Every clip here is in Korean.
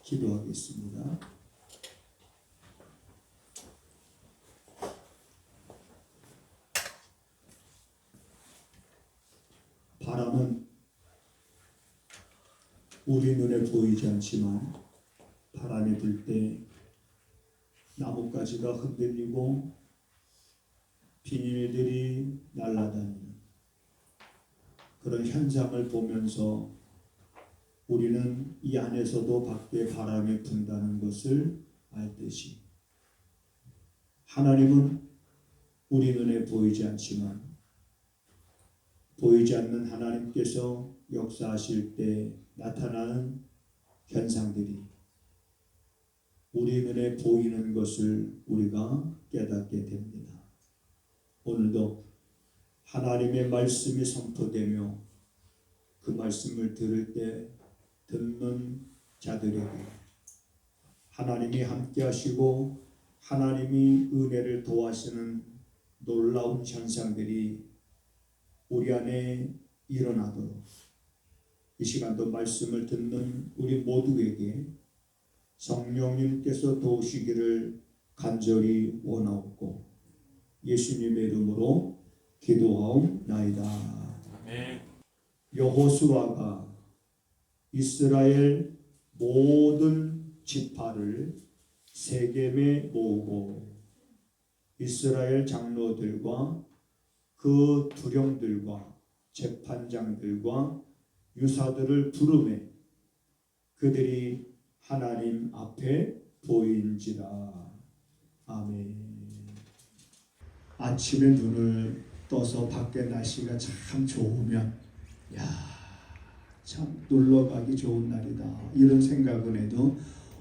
기도하겠습니다. 바람은 우리 눈에 보이지 않지만 바람이 불 때 나뭇가지가 흔들리고 비닐들이 날아다니는 그런 현상을 보면서 우리는 이 안에서도 밖에 바람이 분다는 것을 알듯이 하나님은 우리 눈에 보이지 않지만 보이지 않는 하나님께서 역사하실 때 나타나는 현상들이 우리 눈에 보이는 것을 우리가 깨닫게 됩니다. 오늘도 하나님의 말씀이 선포되며 그 말씀을 들을 때 듣는 자들에게 하나님이 함께 하시고 하나님이 은혜를 도와주시는 놀라운 현상들이 우리 안에 일어나도록 이 시간도 말씀을 듣는 우리 모두에게 성령님께서 도우시기를 간절히 원하옵고 예수님의 이름으로 기도하옵나이다. 아멘. 여호수아가 이스라엘 모든 지파를 세겜에 모으고 이스라엘 장로들과 그 두령들과 재판장들과 유사들을 부르매 그들이 하나님 앞에 보인지라. 아멘. 아침에 눈을 떠서 밖에 날씨가 참 좋으면 참 놀러가기 좋은 날이다 이런 생각은 해도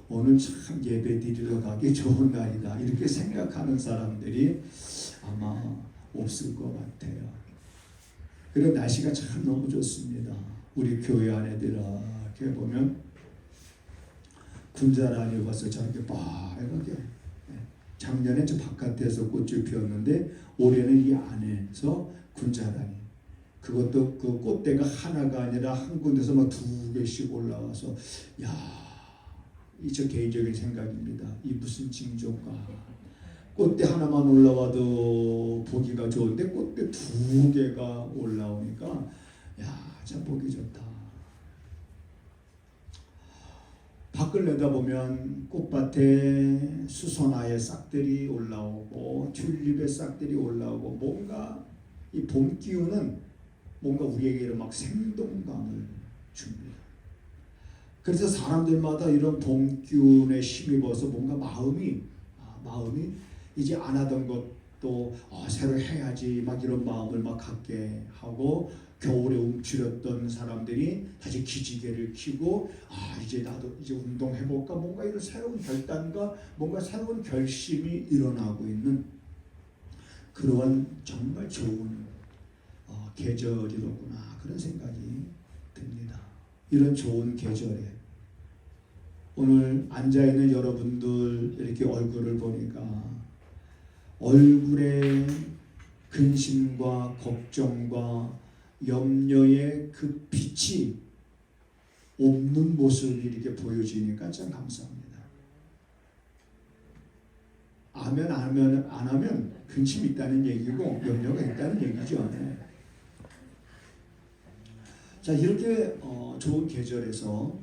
오늘 참 예배 드리러 가기 좋은 날이다 이렇게 생각하는 사람들이 아마 없을 것 같아요. 그리고 날씨가 참 너무 좋습니다. 우리 교회 안에 이렇게 보면 군자란이 와서 저렇게 빨갛게 작년에 저 바깥에서 꽃을 피웠는데 올해는 이 안에서 군자란이 그것도 그 꽃대가 하나가 아니라 한 군데서 막 2개씩 올라와서 이 저 개인적인 생각입니다. 이 무슨 징조인가. 꽃대 하나만 올라와도 보기가 좋은데 꽃대 2개가 올라오니까 참 보기 좋다. 밖을 내다보면 꽃밭에 수선화의 싹들이 올라오고 튤립의 싹들이 올라오고 뭔가 이 봄 기운은 뭔가 우리에게 막 생동감을 줍니다. 그래서 사람들마다 이런 봄 기운에 힘입어서 뭔가 마음이 이제 안 하던 것도 새로 해야지 막 이런 마음을 막 갖게 하고 겨울에 움츠렸던 사람들이 다시 기지개를 켜고 이제 나도 이제 운동해볼까 뭔가 이런 새로운 결단과 뭔가 새로운 결심이 일어나고 있는 그러한 정말 좋은 계절이로구나 그런 생각이 듭니다. 이런 좋은 계절에 오늘 앉아있는 여러분들 이렇게 얼굴을 보니까 얼굴에 근심과 걱정과 염려의 그 빛이 없는 모습이 이렇게 보여지니까 참 감사합니다. 안 하면 근심이 있다는 얘기고 염려가 있다는 얘기죠. 네. 자, 이렇게 좋은 계절에서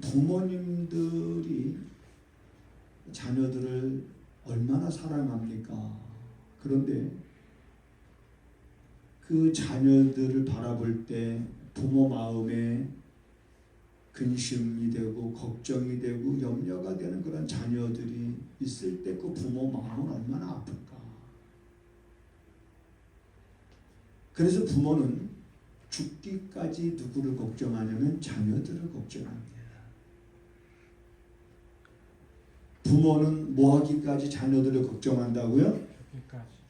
부모님들이 자녀들을 얼마나 사랑합니까? 그런데 그 자녀들을 바라볼 때 부모 마음에 근심이 되고 걱정이 되고 염려가 되는 그런 자녀들이 있을 때 그 부모 마음은 얼마나 아플까? 그래서 부모는 죽기까지 누구를 걱정하냐면 자녀들을 걱정합니다. 부모는 뭐하기까지 자녀들을 걱정한다고요?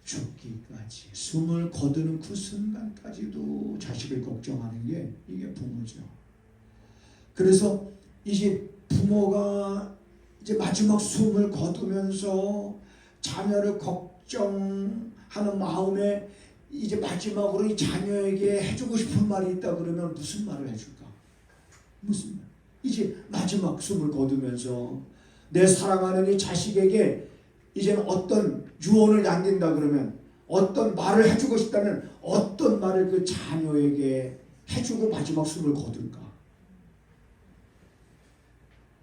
죽기까지. 숨을 거두는 그 순간까지도 자식을 걱정하는 게 이게 부모죠. 그래서 이제 부모가 이제 마지막 숨을 거두면서 자녀를 걱정하는 마음에 이제 마지막으로 이 자녀에게 해주고 싶은 말이 있다 그러면 무슨 말을 해줄까? 무슨 말? 이제 마지막 숨을 거두면서 내 사랑하는 이 자식에게 이제는 어떤 유언을 남긴다 그러면, 어떤 말을 해주고 싶다면 어떤 말을 그 자녀에게 해주고 마지막 숨을 거둘까?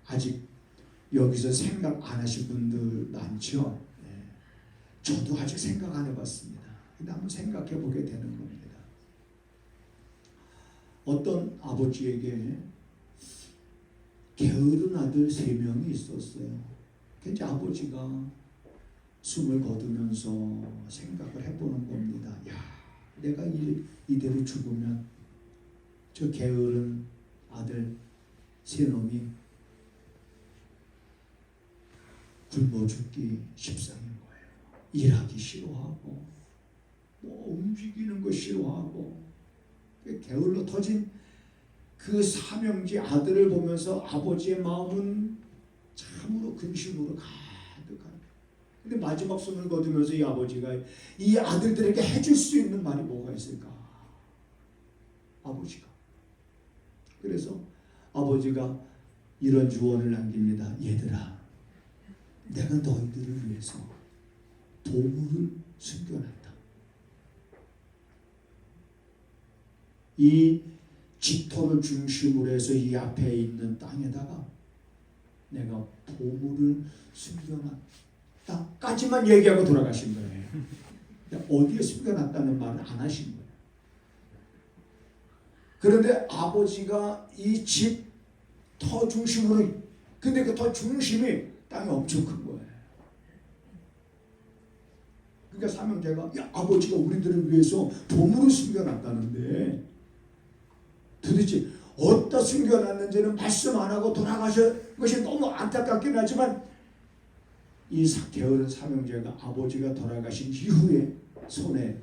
아직 여기서 생각 안 하신 분들 많죠? 네. 저도 아직 생각 안 해봤습니다. 근데 한번 생각해 보게 되는 겁니다. 어떤 아버지에게 게으른 아들 3명이 있었어요. 그래서 아버지가 숨을 거두면서 생각을 해보는 겁니다. 야, 내가 이대로 죽으면 저 게으른 아들 3놈이 굶어 죽기 십상인 거예요. 일하기 싫어하고 움직이는 거 싫어하고 게을러 터진 그 삼형제 아들을 보면서 아버지의 마음은 참으로 근심으로 가득한. 근데 마지막 숨을 거두면서 이 아버지가 이 아들들에게 해줄 수 있는 말이 뭐가 있을까? 아버지가. 그래서 아버지가 이런 유언을 남깁니다. 얘들아, 내가 너희들을 위해서 보물을 숨겨놨다. 이 짙토를 중심으로 해서 이 앞에 있는 땅에다가 내가 보물을 숨겨놨다까지만 얘기하고 돌아가신 거예요. 어디에 숨겨놨다는 말을 안 하신 거예요. 그런데 아버지가 이 집 터 중심으로, 근데 그 터 중심이 땅이 엄청 큰 거예요. 그러니까 삼형제가, 야, 아버지가 우리들을 위해서 보물을 숨겨놨다는데 도대체 어디다 숨겨놨는지는 말씀 안 하고 돌아가신 것이 너무 안타깝긴 하지만, 이 게으른 삼형제가 아버지가 돌아가신 이후에 손에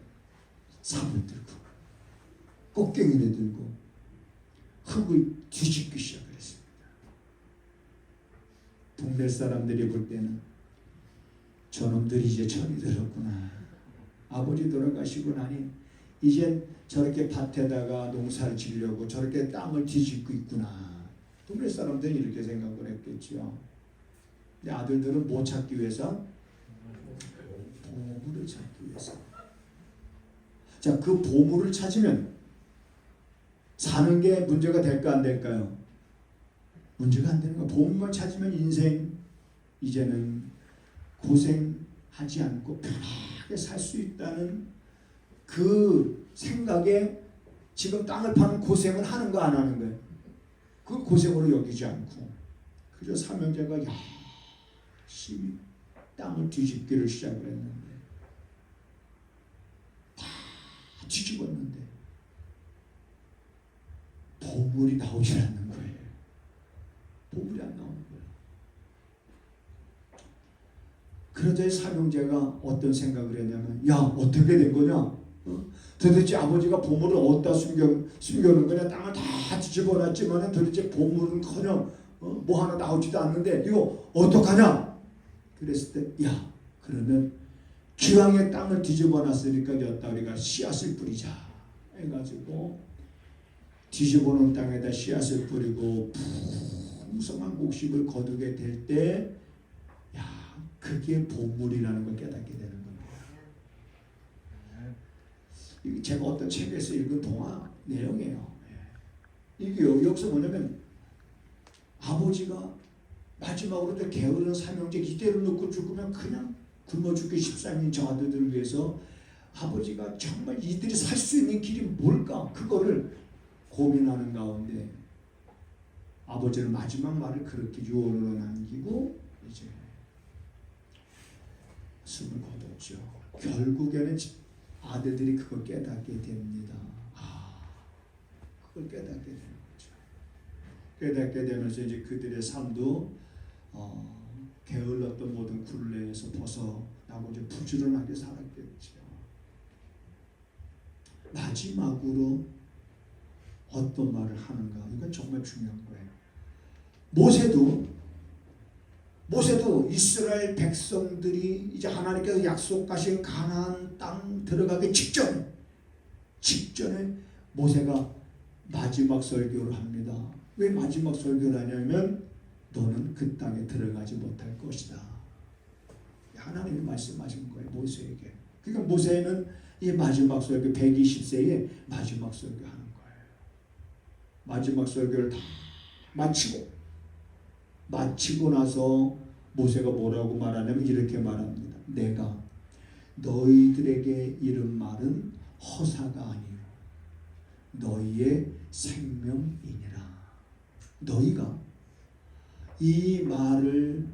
삽을 들고 꽃갱이를 들고 흙을 뒤집기 시작했습니다. 동네 사람들이 볼 때는 저놈들이 이제 철이 들었구나. 아버지 돌아가시고 나니 이젠 저렇게 밭에다가 농사를 지으려고 저렇게 땅을 뒤집고 있구나. 동네 사람들이 이렇게 생각을 했겠죠. 근데 아들들은 뭐 찾기 위해서? 보물을 찾기 위해서. 자, 그 보물을 찾으면 사는 게 문제가 될까 안 될까요? 문제가 안 되는 거야. 보물만 찾으면 인생 이제는 고생하지 않고 편하게 살 수 있다는 그 생각에 지금 땅을 파는 고생을 하는 거 안 하는 거예요. 그 고생으로 여기지 않고 그저 삼형제가 열심히 땅을 뒤집기를 시작을 했는데 다 뒤집었는데 보물이 나오질 않는 거예요. 보물이 안 나오는 거예요. 그러자 삼형제가 어떤 생각을 했냐면, 야, 어떻게 된 거냐? 도대체 아버지가 보물을 어디다 숨겨놓은 거냐? 땅을 다 뒤집어놨지만 도대체 보물은커녕 뭐 하나 나오지도 않는데 이거 어떡하냐? 그랬을 때, 야, 그러면 기왕에 땅을 뒤집어놨으니까 여기다 우리가 씨앗을 뿌리자 해가지고 뒤집어놓은 땅에다 씨앗을 뿌리고 풍성한 곡식을 거두게 될 때, 야, 그게 보물이라는 걸 깨닫게 되는 겁니다. 이게 제가 어떤 책에서 읽은 동화 내용이에요. 이게 여기서 뭐냐면 아버지가 마지막으로 게으른 삼형제 이대로 놓고 죽으면 그냥 굶어 죽기 십상인 저 아들들을 위해서 아버지가 정말 이들이 살 수 있는 길이 뭘까? 그거를 고민하는 가운데 아버지는 마지막 말을 그렇게 유언으로 남기고 이제 숨을 거뒀죠. 결국에는 아들들이 그걸 깨닫게 됩니다. 그걸 깨닫게 되는 거죠. 깨닫게 되면서 이제 그들의 삶도 게을렀던 모든 굴레에서 벗어나고 이제 부지런하게 살았겠죠. 마지막으로 어떤 말을 하는가? 이건 정말 중요한 거예요. 모세도 이스라엘 백성들이 이제 하나님께서 약속하신 가나안 땅 들어가기 직전에 모세가 마지막 설교를 합니다. 왜 마지막 설교를 하냐면 너는 그 땅에 들어가지 못할 것이다. 하나님이 말씀하신 거예요, 모세에게. 그러니까 모세는 이 마지막 설교 120세에 마지막 설교하는 거예요. 마지막 설교를 다 마치고 나서 모세가 뭐라고 말하냐면 이렇게 말합니다. 내가 너희들에게 이른 말은 허사가 아니요 너희의 생명이니라. 너희가 이 말을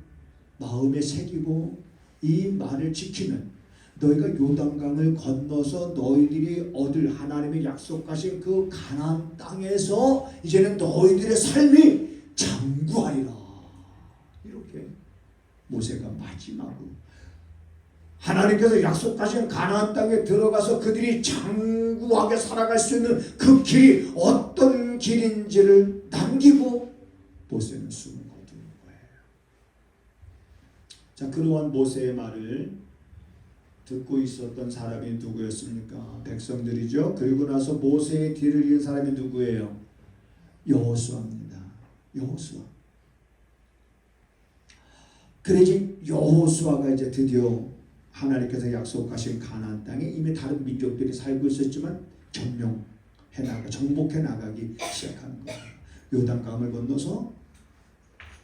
마음에 새기고 이 말을 지키면 너희가 요단강을 건너서 너희들이 얻을 하나님의 약속하신 그 가나안 땅에서 이제는 너희들의 삶이 장구하리라. 이렇게 모세가 마지막으로 하나님께서 약속하신 가나안 땅에 들어가서 그들이 장구하게 살아갈 수 있는 그 길이 어떤 길인지를 남기고 모세는 숨을 거두는 거예요. 자, 그러한 모세의 말을 듣고 있었던 사람이 누구였습니까? 백성들이죠. 그리고 나서 모세의 뒤를 이은 사람이 누구예요? 여호수아입니다. 여호수아. 그래지 여호수아가 이제 드디어 하나님께서 약속하신 가나안 땅에 이미 다른 민족들이 살고 있었지만 정복해 나가기 시작한 거예요. 요단강을 건너서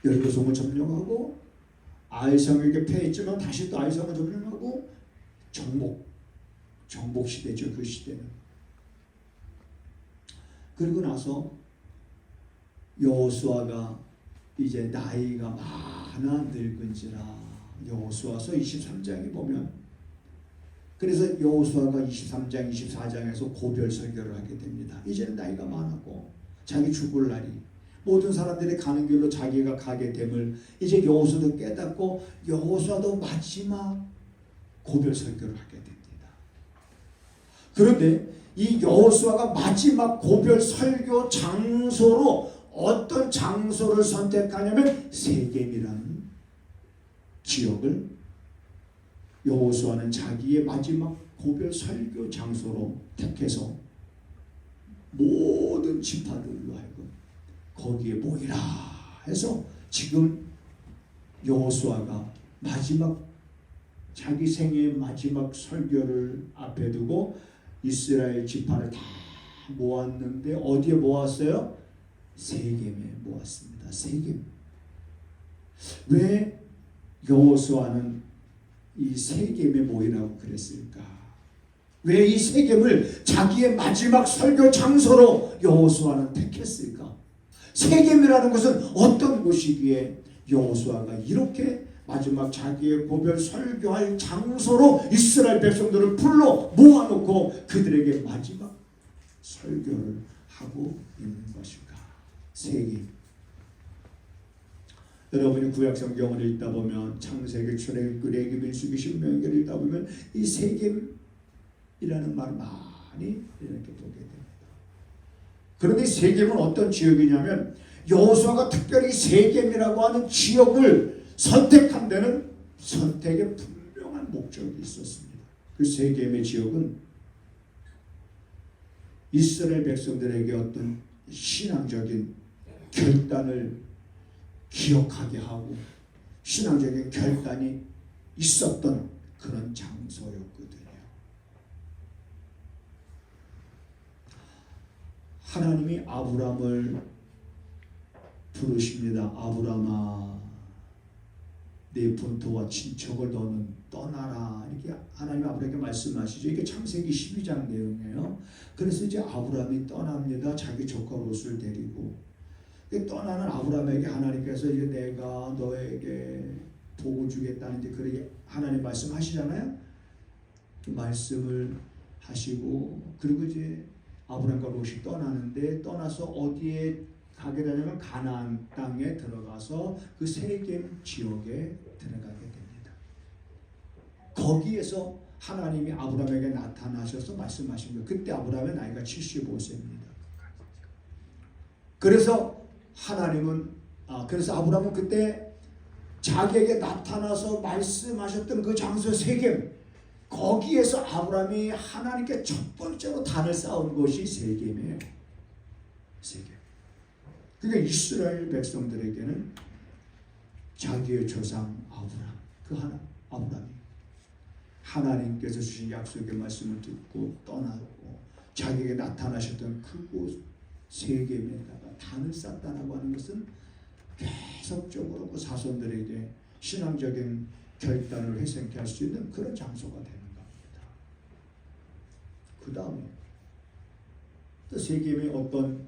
여리고성을 점령하고 아이성에게 패했지만 다시 또 아이성을 점령하고 정복 시대죠. 그 시대는. 그리고 나서 여호수아가 이제 나이가 많아 늙은지라 여호수아서 23장에 보면 그래서 여호수아가 23장 24장에서 고별 설교를 하게 됩니다. 이제는 나이가 많았고 자기 죽을 날이 모든 사람들이 가는 길로 자기가 가게 됨을 이제 여호수아도 깨닫고 여호수아도 마지막 고별 설교를 하게 됩니다. 그런데 이 여호수아가 마지막 고별 설교 장소로 어떤 장소를 선택하냐면 세겜이라는 지역을 여호수아는 자기의 마지막 고별 설교 장소로 택해서 모든 지파들로 하여금 거기에 모이라 해서 지금 여호수아가 마지막 자기 생애의 마지막 설교를 앞에 두고 이스라엘 지파를 다 모았는데 어디에 모았어요? 세겜에 모았습니다. 세겜. 왜 여호수아는 이 세겜에 모이라고 그랬을까? 왜 이 세겜을 자기의 마지막 설교 장소로 여호수아는 택했을까? 세겜이라는 것은 어떤 곳이기에 여호수아가 이렇게 마지막 자기의 고별 설교할 장소로 이스라엘 백성들을 불러 모아놓고 그들에게 마지막 설교를 하고 있는 것일까? 세겜. 여러분이 구약 성경을 읽다 보면 창세기, 출애굽, 레위기, 민수기, 신명기를 읽다 보면 이 세겜이라는 말을 많이 이렇게 보게 됩니다. 그런데 세겜은 어떤 지역이냐면 여호수아가 특별히 세겜이라고 하는 지역을 선택한 데는 선택에 분명한 목적이 있었습니다. 그 세겜의 지역은 이스라엘 백성들에게 어떤 신앙적인 결단을 기억하게 하고 신앙적인 결단이 있었던 그런 장소였거든요. 하나님이 아브람을 부르십니다. 아브람아, 내 본토와 친척을 너는 떠나라. 이렇게 하나님 아브람에게 말씀하시죠. 이게 창세기 12장 내용이에요. 그래서 이제 아브람이 떠납니다. 자기 조카 롯을 데리고. 떠나는 아브람에게 하나님께서 이제 내가 너에게 복을 주겠다는 이제 그렇게 하나님 말씀하시잖아요. 그 말씀을 하시고 그리고 이제 아브람과 롯이 떠나는데 떠나서 어디에 가게 되냐면 가나안 땅에 들어가서 그 세겜 지역에 들어가게 됩니다. 거기에서 하나님이 아브람에게 나타나셔서 말씀하신 거예요. 그때 아브람의 나이가 75세입니다. 그래서 그래서 아브람은 그때 자기에게 나타나서 말씀하셨던 그 장소 세겜, 거기에서 아브람이 하나님께 첫 번째로 단을 쌓은 곳이 세겜이에요. 세겜. 그러니까 이스라엘 백성들에게는 자기의 조상 아브라함, 아브라함이 하나님께서 주신 약속의 말씀을 듣고 떠나고 자기에게 나타나셨던 그곳 세겜에다가 단을 쌓다라고 하는 것은 계속적으로 그 자손들에게 신앙적인 결단을 회생케 할 수 있는 그런 장소가 되는 겁니다. 그 다음에 또 세겜에 어떤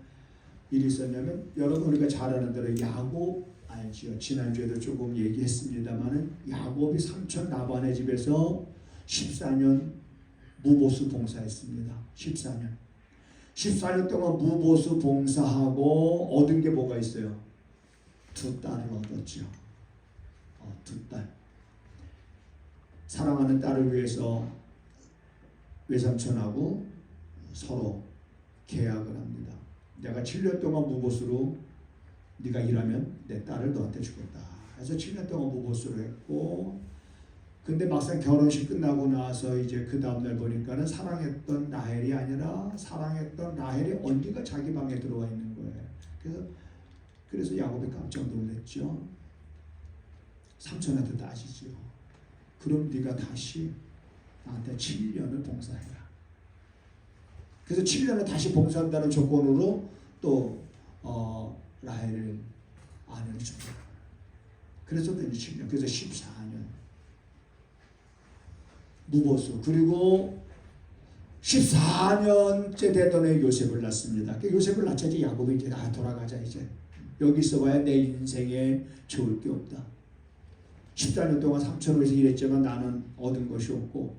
일이 있었냐면, 여러분 우리가 잘 아는 대로 야곱 알지요? 지난주에도 조금 얘기했습니다마는 야곱이 삼촌 라반의 집에서 14년 무보수 봉사했습니다. 14년 동안 무보수 봉사하고 얻은 게 뭐가 있어요? 2딸을 얻었죠. 2딸. 사랑하는 딸을 위해서 외삼촌하고 서로 계약을 합니다. 내가 7년 동안 무보수로 네가 일하면 내 딸을 너한테 주겠다. 그래서 7년 동안 무보수를 했고, 근데 막상 결혼식 끝나고 나서 이제 그 다음날 보니까는 사랑했던 라헬이 아니라 사랑했던 라헬의 언니가 자기 방에 들어와 있는 거예요. 그래서 야곱이 깜짝 놀랐죠. 삼촌한테 따지죠. 그럼 네가 다시 나한테 7년을 봉사해라. 그래서 7년을 다시 봉사한다는 조건으로 또 라헬을 아내를 준다. 그래서 이제 7년, 그래서 14년 무보수, 그리고 14년째 되던 해 요셉을 낳습니다. 요셉을 낳자지 야곱이 이제 돌아가자, 이제 여기 있어봐야 내 인생에 좋을 게 없다. 14년 동안 삼촌을 위해서 일했지만 나는 얻은 것이 없고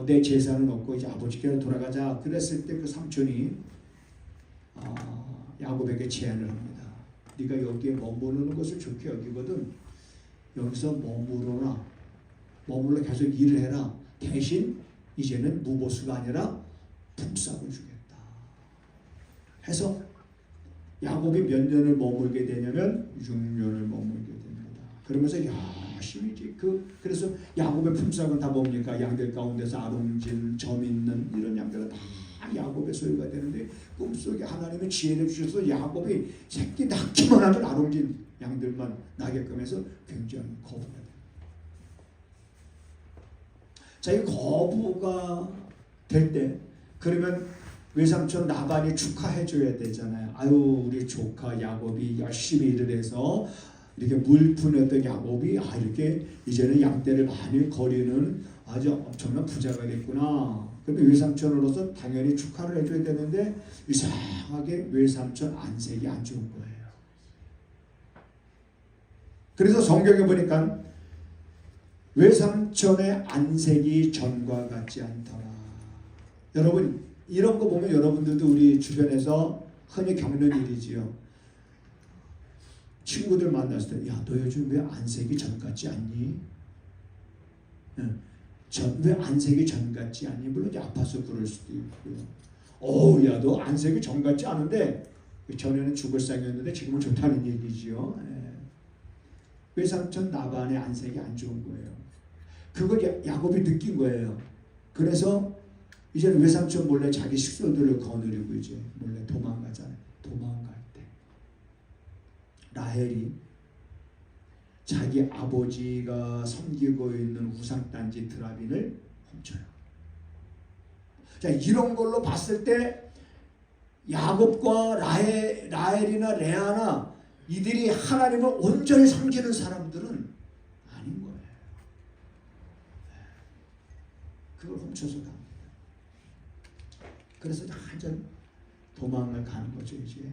내 재산은 없고 이제 아버지께로 돌아가자. 그랬을 때 그 삼촌이 야곱에게 제안을 합니다. 네가 여기에 머무르는 것을 좋게 여기거든. 여기서 머물러 계속 일을 해라. 대신 이제는 무보수가 아니라 품삯을 주겠다. 해서 야곱이 몇 년을 머물게 되냐면 6년을 머물게 됩니다. 그러면서 열심히 그래서 야곱의 품삯은 다 뭡니까? 양들 가운데서 아롱진, 점 있는 이런 양들은 다 야곱의 소유가 되는데, 꿈속에 하나님의 지혜를 주셔서 야곱이 새끼 낳기만 하면 아롱진 양들만 나게끔 해서 굉장히 거부가 됩니다. 자, 이 거부가 될 때 그러면 외삼촌 라반이 축하해줘야 되잖아요. 아유, 우리 조카 야곱이 열심히 일을 해서 이렇게 물푼했던 야곱이 이렇게 이제는 양떼를 많이 거리는 아주 엄청난 부자가 됐구나. 그러면 외삼촌으로서 당연히 축하를 해줘야 되는데 이상하게 외삼촌 안색이 안 좋은 거예요. 그래서 성경에 보니까 외삼촌의 안색이 전과 같지 않더라. 여러분 이런 거 보면 여러분들도 우리 주변에서 흔히 겪는 일이지요. 친구들 만났을 때, 야, 너 요즘 왜 안색이 전 같지 않니? 왜 안색이 전 같지 않니? 물론 이제 아파서 그럴 수도 있고요. 야, 너 안색이 전 같지 않은데 전에는 죽을 상이었는데 지금은 좋다는 얘기지요. 외삼촌 라반의 안색이 안 좋은 거예요. 그걸 야곱이 느낀 거예요. 그래서 이제는 외삼촌 몰래 자기 식솔들을 거느리고 이제 몰래 도망가잖아요. 도망갈 때 라헬이 자기 아버지가 섬기고 있는 우상단지 드라빈을 훔쳐요. 자, 이런 걸로 봤을 때 야곱과 라헬이나 레아나 이들이 하나님을 온전히 섬기는 사람들은 아닌 거예요. 그걸 훔쳐서 갑니다. 그래서 완전 도망을 가는 거죠. 이제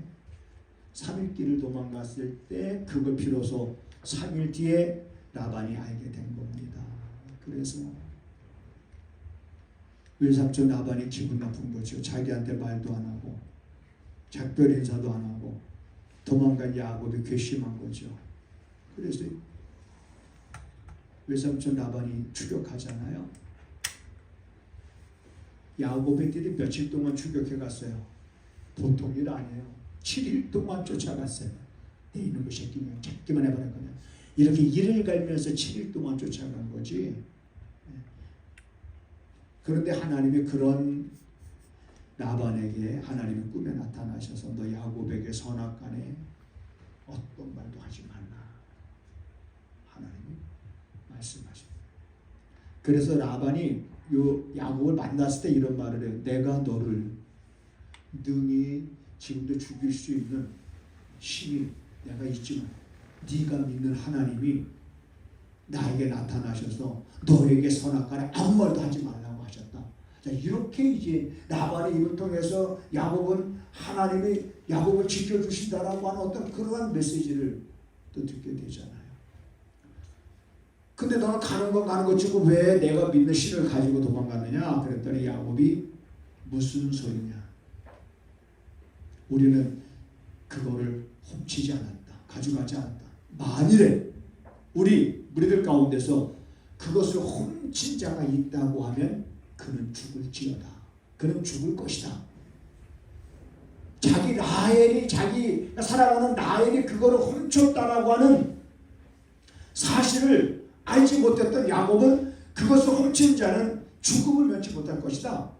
3일 길을 도망갔을 때 그걸 비로소 3일 뒤에 라반이 알게 된 겁니다. 그래서 외삼촌 라반이 기분 나쁜 거죠. 자기한테 말도 안 하고 작별 인사도 안 하고 도망간 야곱이 괘씸한 거죠. 그래서 외삼촌 라반이 추격하잖아요. 야곱의 띠리 며칠 동안 추격해 갔어요. 보통 일 아니에요. 7일 동안 쫓아갔어요. 내 이놈의 새끼는 잡기만 해버릴 거냐. 이렇게 일을 갈면서 7일 동안 쫓아간 거지. 그런데 하나님이 그런 라반에게 하나님이 꿈에 나타나셔서 너 야곱에게 선악간에 어떤 말도 하지 말라. 하나님이 말씀하십니다. 그래서 라반이 요 야곱을 만났을 때 이런 말을 해요. 내가 너를 능히 지금도 죽일 수 있는 힘이 내가 있지만 네가 믿는 하나님이 나에게 나타나셔서 너에게 선악간에 아무 말도 하지 말라고 하셨다. 자, 이렇게 이제 라반의 입을 통해서 야곱은 하나님이 야곱을 지켜주신다라고 하는 어떤 그러한 메시지를 또 듣게 되잖아요. 근데 너는 가는 건 가는 것 치고 왜 내가 믿는 신을 가지고 도망갔느냐? 그랬더니 야곱이 무슨 소리냐? 우리는 그거를 훔치지 않았다. 가져가지 않았다. 만일에 우리들 가운데서 그것을 훔친 자가 있다고 하면 그는 죽을지어다. 그는 죽을 것이다. 자기 라헬이 자기가 사랑하는 라헬이 그거를 훔쳤다라고 하는 사실을 알지 못했던 야곱은 그것을 훔친 자는 죽음을 면치 못할 것이다.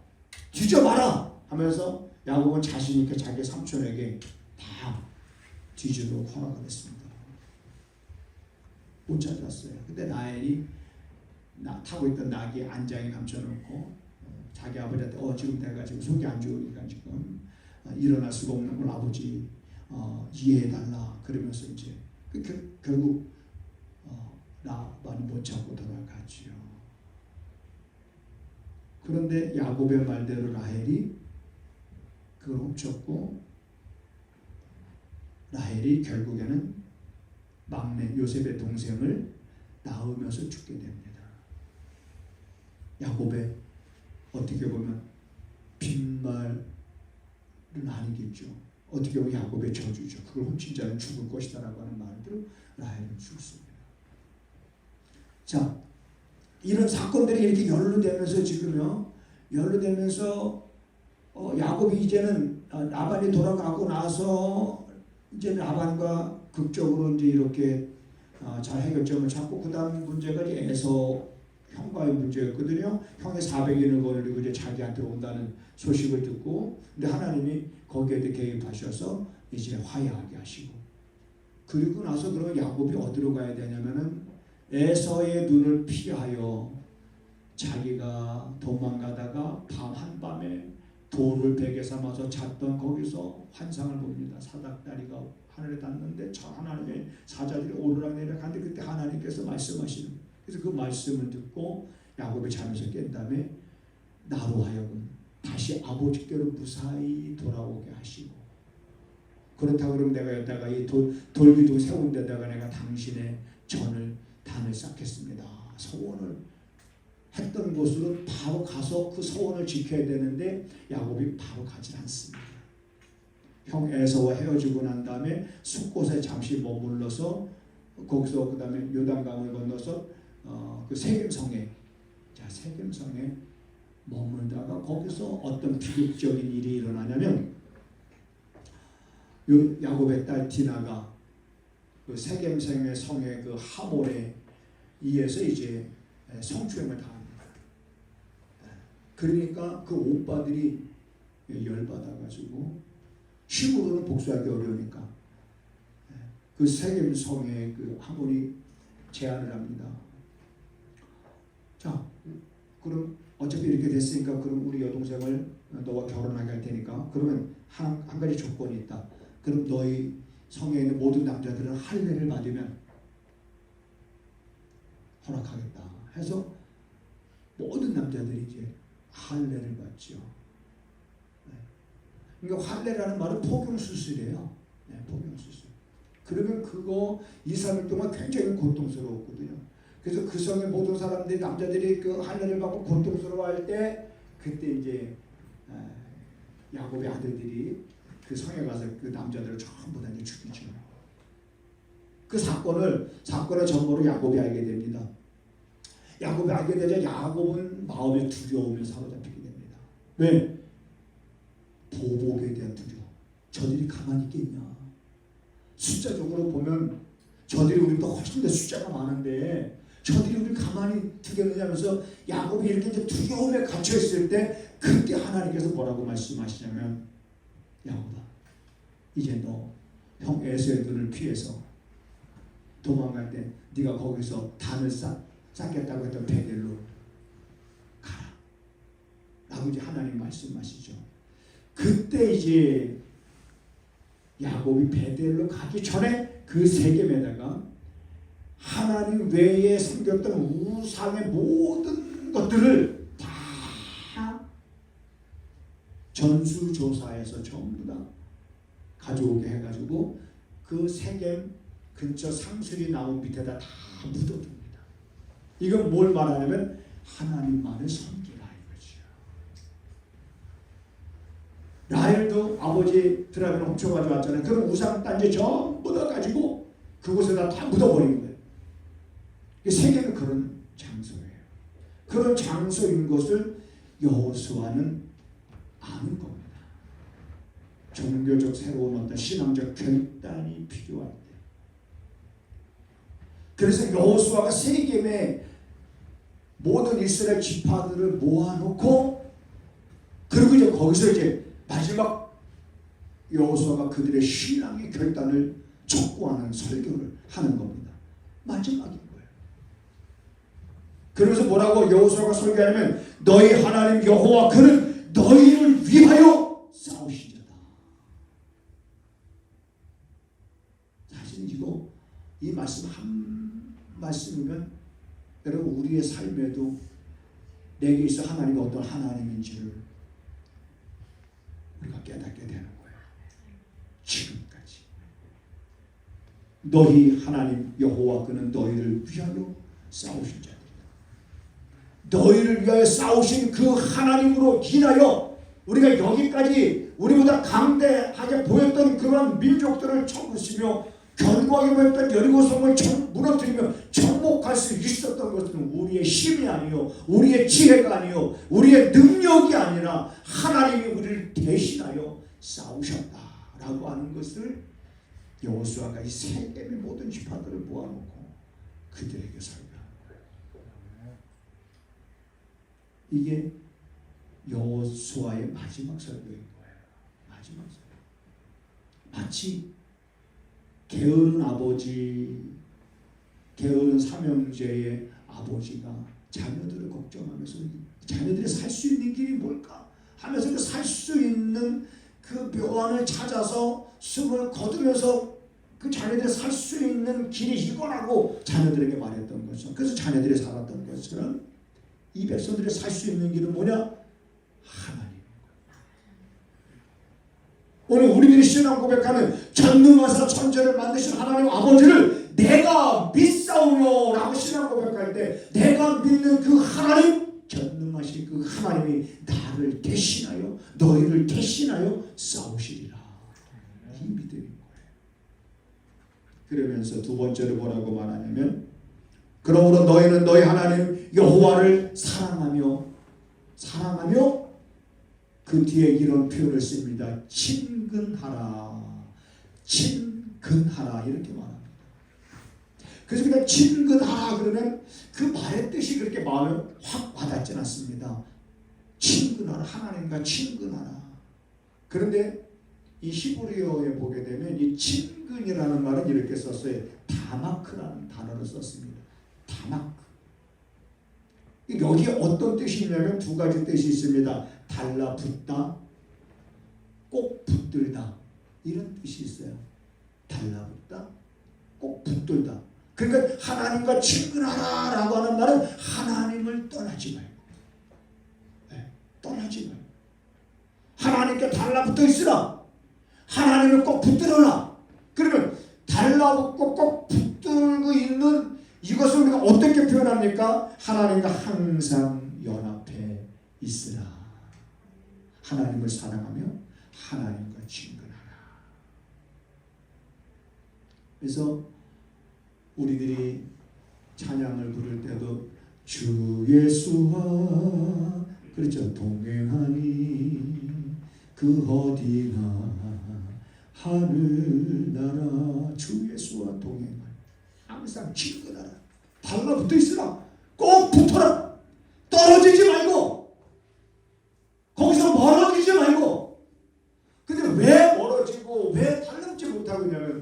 뒤져봐라 하면서 야곱은 자신 있게 자기 삼촌에게 다 뒤지도록 허락을 했습니다. 못 찾았어요. 근데 라헬이 타고 있던 나귀 안장에 감춰놓고 자기 아버지한테 지금 내가 지금 속이 안 좋으니까 지금 일어날 수가 없는 걸 아버지 이해해달라 그러면서 이제 결국 라반이 못 찾고 돌아가지요. 그런데 야곱의 말대로 라헬이 그걸 훔쳤고 라헬이 결국에는 막내 요셉의 동생을 낳으면서 죽게 됩니다. 야곱의 어떻게 보면 빈말은 아니겠죠. 어떻게 보면 야곱의 저주죠. 그걸 훔친 자는 죽을 것이다 라고 하는 말대로 라헬은 죽습니다. 자, 이런 사건들이 이렇게 연루되면서 지금요, 연루되면서 야곱이 이제는 라반이 돌아가고 나서 이제 라반과 극적으로 이제 이렇게 잘 해결점을 찾고 그 다음 문제가 이제 에서 형과의 문제였거든요. 형이 400인을 거느리고 이제 자기한테 온다는 소식을 듣고, 근데 하나님이 거기에 개입하셔서 이제 화해하게 하시고, 그리고 나서 그럼 야곱이 어디로 가야 되냐면은 에서의 눈을 피하여 자기가 도망가다가 한밤에 돌을 베개 삼아서 잤던 거기서 환상을 봅니다. 사닥다리가 하늘에 닿는데 하나님의 사자들이 오르락내리락 하는데 그때 하나님께서 말씀하시는 거예요. 그래서 그 말씀을 듣고 야곱이 잠에서 깬 다음에 나로 하여금 다시 아버지께로 무사히 돌아오게 하시고, 그렇다고 그러면 내가 여기다가 이 돌기둥 세운 데다가 내가 당신의 단을 쌓겠습니다. 소원을 했던 곳으로 바로 가서 그 소원을 지켜야 되는데 야곱이 바로 가지 않습니다. 형 에서와 헤어지고 난 다음에 숫곳에 잠시 머물러서 거기서 그 다음에 요단강을 건너서 그 세겜성에 머물다가 거기서 어떤 비극적인 일이 일어나냐면 야곱의 딸 디나가 그 세겜성의 성의 그 하몰에 의해서 이제 성추행을 당합니다. 그러니까 그 오빠들이 열받아가지고 힘으로는 복수하기 어려우니까 그 세겜성의 그 하몰이 제안을 합니다. 자, 그럼 어차피 이렇게 됐으니까 그럼 우리 여동생을 너와 결혼하게 할 테니까 그러면 한 가지 조건이 있다. 그럼 너희 성에 있는 모든 남자들은 할례를 받으면 허락하겠다 해서 모든 남자들이 이제 할례를 받죠. 그러니까 할례라는 말은 포경수술이에요. 포경수술. 그러면 그거 2, 3일 동안 굉장히 고통스러웠거든요. 그래서 그 성의 모든 사람들이 남자들이 그 할례를 받고 고통스러워할 때 그때 이제 야곱의 아들들이 그 성에 가서 그 남자들을 전부 다 죽이죠. 그 사건을 전모로 야곱이 알게 됩니다. 야곱이 알게 되자 야곱은 마음의 두려움에 사로잡히게 됩니다. 왜? 보복에 대한 두려움. 저들이 가만히 있겠냐. 숫자적으로 보면 저들이 우리보다 훨씬 더 숫자가 많은데 저들이 우리를 가만히 두겠느냐면서 야곱이 이렇게 이제 두려움에 갇혀있을 때 그때 하나님께서 뭐라고 말씀하시냐면 야곱아, 이제 너 형 에서의 눈을 피해서 도망갈 때 네가 거기서 단을 쌓겠다고 했던 베델로 가라 라고 이제 하나님 말씀하시죠. 그때 이제 야곱이 베델로 가기 전에 그 세겜에다가 하나님 외에 생겼던 우상의 모든 것들을 다 전수조사해서 전부 다 가져오게 해가지고 그 세겜 근처 상수리 나무 밑에다 다 묻어둡니다. 이건 뭘 말하냐면 하나님만을 섬기라 이거죠. 라헬도 아버지 드라곤 훔쳐가지고 왔잖아요. 그럼 우상 단지 전부 다 가지고 그곳에다 다 묻어버린 거예요. 세계는 그런 장소예요. 그런 장소인 것을 여호수아는 아는 겁니다. 종교적 새로운 어떤 신앙적 결단이 필요할 때. 그래서 여호수아가 세겜의 모든 이스라엘 지파들을 모아놓고 그리고 이제 거기서 이제 마지막 여호수아가 그들의 신앙의 결단을 촉구하는 설교를 하는 겁니다. 마지막인 거예요. 그러면서 뭐라고 여호수아가 설교하냐면 너희 하나님 여호와 그는 너희를 위하여 싸우시리라. 사실 이거 이 말씀 한 말씀이면 여러분 우리의 삶에도 내게 있어 하나님이 어떤 하나님인지를 우리가 깨닫게 되는 거예요. 지금까지 너희 하나님 여호와 그는 너희를 위하여 싸우신 자들이다. 너희를 위하여 싸우신 그 하나님으로 인하여 우리가 여기까지 우리보다 강대하게 보였던 그런 민족들을 쳐부수며 견고하게 보였던 여리고성을 무너뜨리며 정복할 수 있었던 것은 우리의 힘이 아니요 우리의 지혜가 아니요 우리의 능력이 아니라 하나님이 우리를 대신하여 싸우셨다라고 하는 것을 여호수아가 이 세겜의 모든 지파들을 모아놓고 그들에게 설교하는 거예요. 이게 여호수아의 마지막 설교인 거예요. 마지막 설교. 마치 게으른 아버지, 게으른 삼형제의 아버지가 자녀들을 걱정하면서 자녀들이 살 수 있는 길이 뭘까 하면서 살 수 있는 그 묘안을 찾아서 숨을 거두면서 그 자녀들이 살 수 있는 길이 이거라고 자녀들에게 말했던 거죠. 그래서 자녀들이 살았던 것처럼 이 백성들이 살 수 있는 길은 뭐냐? 하나님. 오늘 우리들이 신앙 고백하는 전능하사 천지를 만드신 하나님 아버지를 내가 믿사오며 라고 신앙 고백할 때 내가 믿는 그 하나님, 전능하신 그 하나님이 나를 대신하여 너희를 대신하여 싸우시리라. 이 믿음인 거예요. 그러면서 두 번째로 뭐라고 말하냐면 그러므로 너희는 너희 하나님 여호와를 사랑하며 그 뒤에 이런 표현을 씁니다. 친근하라. 친근하라 이렇게 말합니다. 그래서 그냥 친근하라 그러면 그 말의 뜻이 그렇게 마음에 확 와닿지 않습니다. 친근하라. 하나님과 친근하라. 그런데 이 히브리어에 보게 되면 이 친근이라는 말은 이렇게 썼어요. 다마크라는 단어를 썼습니다. 다마크. 여기에 어떤 뜻이 있냐면 두 가지 뜻이 있습니다. 달라붙다, 꼭 붙들다 이런 뜻이 있어요. 달라붙다, 꼭 붙들다. 그러니까 하나님과 친근하라라고 하는 말은 하나님을 떠나지 말고, 떠나지 말고 하나님께 달라붙어 있으라. 하나님을 꼭 붙들어라. 그러면 달라붙고 꼭 붙들고 있는 이것을 우리가 어떻게 표현합니까? 하나님과 항상 연합해 있으라. 하나님을 사랑하며 하나님과 친근하라. 그래서 우리들이 찬양을 부를 때도 주 예수와 그렇죠. 동행하니 그 어디나 하늘나라 주 예수와 동행하니 항상 친근하라. 달라붙어 있으라. 꼭 붙어라. 떨어지지 말고 거기서 멀어지지 말고. 근데 왜 멀어지고 왜 달라붙지 못하고 있냐면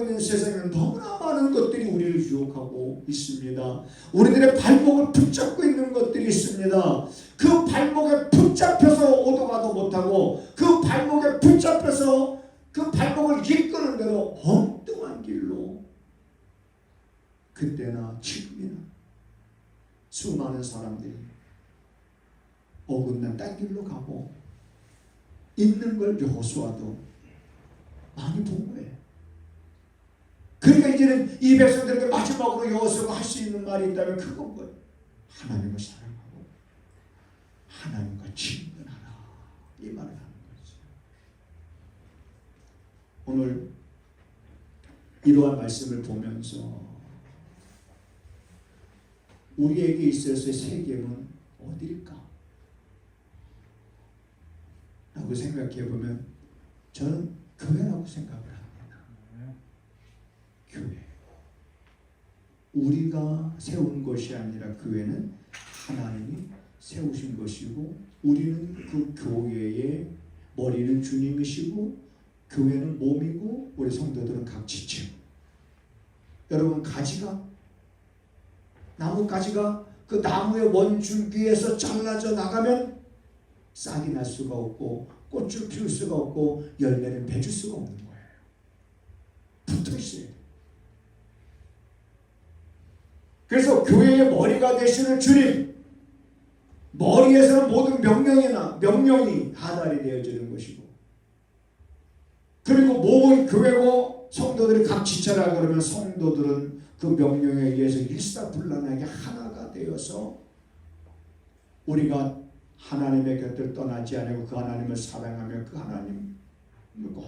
살고 있는 세상에는 너무나 많은 것들이 우리를 유혹하고 있습니다. 우리들의 발목을 붙잡고 있는 것들이 있습니다. 그 발목에 붙잡혀서 오도가도 못하고 그 발목에 붙잡혀서 그 발목을 이끄는 대로 엉뚱한 길로 그때나 지금이나 수많은 사람들이 어긋난 딴 길로 가고 있는 걸 여호수아도 많이 본 거예요. 그러니까 이제는 이 백성들에게 마지막으로 여호수아가 할 수 있는 말이 있다면 그건 뭐예요? 하나님을 사랑하고 하나님과 친근하라, 이 말을 하는 거죠. 오늘 이러한 말씀을 보면서 우리에게 있어서의 세계는 어디일까? 라고 생각해 보면 저는 교회라고 생각을 합니다. 교회. 우리가 세운 것이 아니라 교회는 하나님이 세우신 것이고 우리는 그 교회의 머리는 주님이시고 교회는 몸이고 우리 성도들은 각 지체. 여러분 나뭇가지가 그 나무의 원줄기에서 잘라져 나가면 싹이 날 수가 없고 꽃을 피울 수가 없고 열매를 맺을 수가 없는 거예요. 붙어 있어요. 그래서 교회의 머리가 되시는 주님, 머리에서는 모든 명령이 하달이 되어지는 것이고, 그리고 몸은 교회고 성도들이 각 지체라 그러면 성도들은 그 명령에 의해서 일사불란하게 하나가 되어서 우리가 하나님의 곁을 떠나지 않고 그 하나님을 사랑하며 그 하나님을 꼭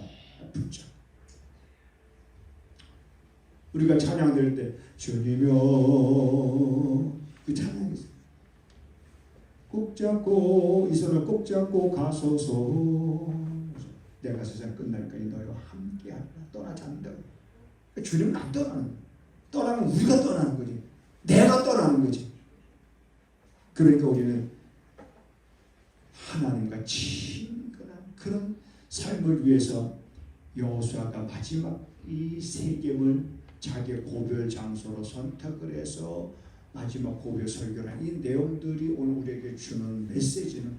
붙잡고, 우리가 찬양 드릴 때 주님여 그 찬양이 있어요. 꼭 잡고 이 손을 꼭 잡고 가소서. 내가 세상 끝날까지 너희와 함께하리라. 떠나지 않는다고. 주님은 안 떠나면 우리가 떠나는 거지. 내가 떠나는 거지. 그러니까 우리는 하나님과 친근한 그런 삶을 위해서 여호수아가 마지막 이 세겜을 자기의 고별 장소로 선택을 해서 마지막 고별 설교를 한 이 내용들이 오늘 우리에게 주는 메시지는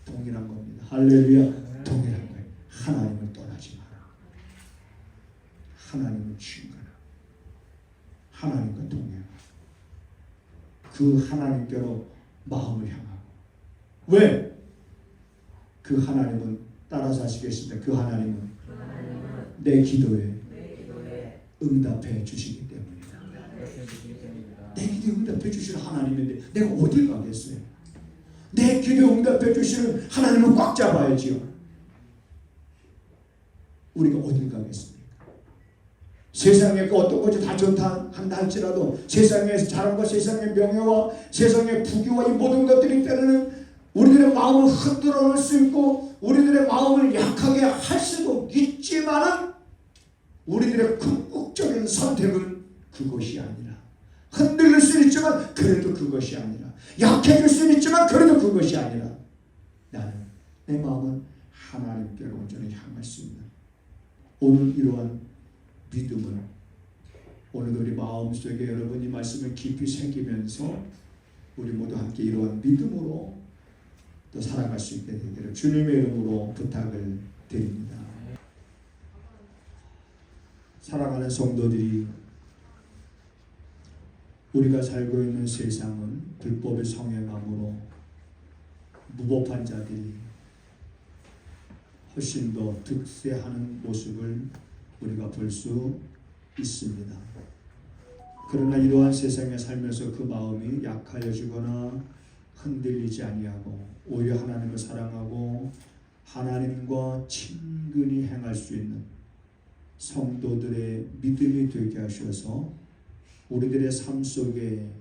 동일한 겁니다. 할렐루야. 동일한 거예요. 하나님을 떠나지 마라. 하나님을 친근하라. 하나님과 동행하라. 그 하나님께로 마음을 향하고. 왜? 그 하나님은 따라서 하시겠습니다. 그 하나님은 내 기도에 응답해 주시기 때문이다. 내 기도에 응답해 주시는 하나님인데 내가 어딜 가겠어요? 내 기도에 응답해 주시는 하나님을 꽉 잡아야지요. 우리가 어딜 가겠습니까? 세상에 그 어떤 것이 다 좋다 한다 할지라도 세상에서 자랑과 세상의 명예와 세상의 부귀와 이 모든 것들이 때로는 우리들의 마음을 흔들어 놓을 수 있고 우리들의 마음을 약하게 할 수도 있지만은 우리들의 궁극적인 선택은 그것이 아니라, 흔들릴 수는 있지만 그래도 그것이 아니라, 약해질 수는 있지만 그래도 그것이 아니라, 나는 내 마음은 하나님께로 온전히 향할 수 있는 오늘 이러한 믿음을 오늘 우리 마음속에 여러분이 말씀을 깊이 새기면서 우리 모두 함께 이러한 믿음으로 또 살아갈 수 있게 되기를 주님의 이름으로 부탁을 드립니다. 사랑하는 성도들이, 우리가 살고 있는 세상은 불법의 성행함으로 무법한 자들이 훨씬 더 득세하는 모습을 우리가 볼 수 있습니다. 그러나 이러한 세상에 살면서 그 마음이 약하여지거나 흔들리지 아니하고 오히려 하나님을 사랑하고 하나님과 친근히 행할 수 있는 성도들의 믿음이 되게 하셔서 우리들의 삶 속에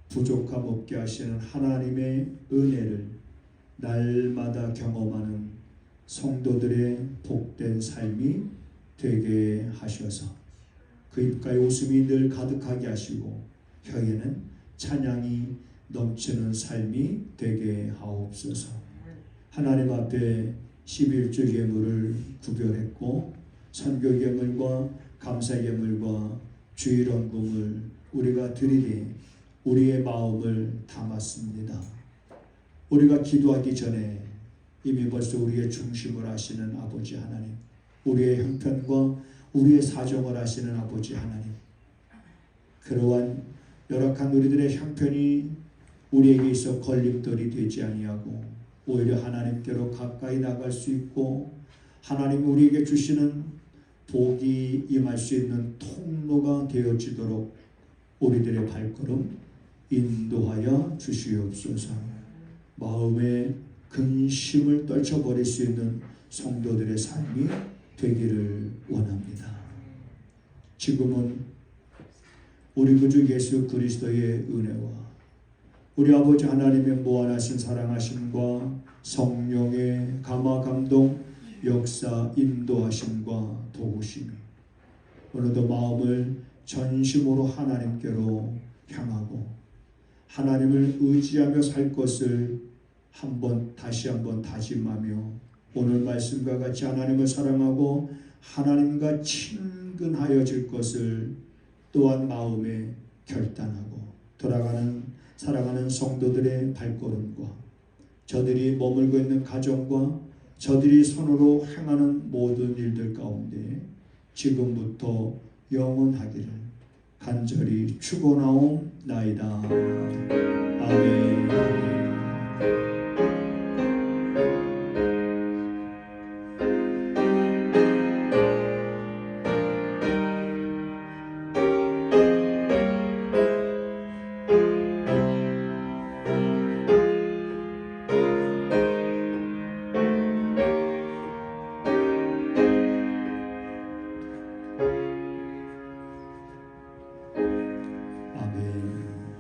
부족함 없게 하시는 하나님의 은혜를 날마다 경험하는 성도들의 복된 삶이 되게 하셔서 그 입가에 웃음이 늘 가득하게 하시고 혀에는 찬양이 넘치는 삶이 되게 하옵소서. 하나님 앞에 11조 예물을 구별했고 선교 예물과 감사 예물과 주일원금을 우리가 드리리 우리의 마음을 담았습니다. 우리가 기도하기 전에 이미 벌써 우리의 중심을 아시는 아버지 하나님, 우리의 형편과 우리의 사정을 아시는 아버지 하나님, 그러한 열악한 우리들의 형편이 우리에게 있어 걸림돌이 되지 아니하고 오히려 하나님께로 가까이 나갈 수 있고 하나님 우리에게 주시는 복이 임할 수 있는 통로가 되어지도록 우리들의 발걸음 인도하여 주시옵소서. 마음의 근심을 떨쳐버릴 수 있는 성도들의 삶이 되기를 원합니다. 지금은 우리 구주 예수 그리스도의 은혜와 우리 아버지 하나님의 무한하신 사랑하심과 성령의 감화 감동 역사 인도하심과 도우심이 오늘도 마음을 전심으로 하나님께로 향하고 하나님을 의지하며 살 것을 다시 한번 다짐하며 오늘 말씀과 같이 하나님을 사랑하고 하나님과 친근하여질 것을 또한 마음에 결단하고 사랑하는 성도들의 발걸음과 저들이 머물고 있는 가정과 저들이 손으로 행하는 모든 일들 가운데 지금부터 영원하기를 간절히 축원하옵나이다. 아멘.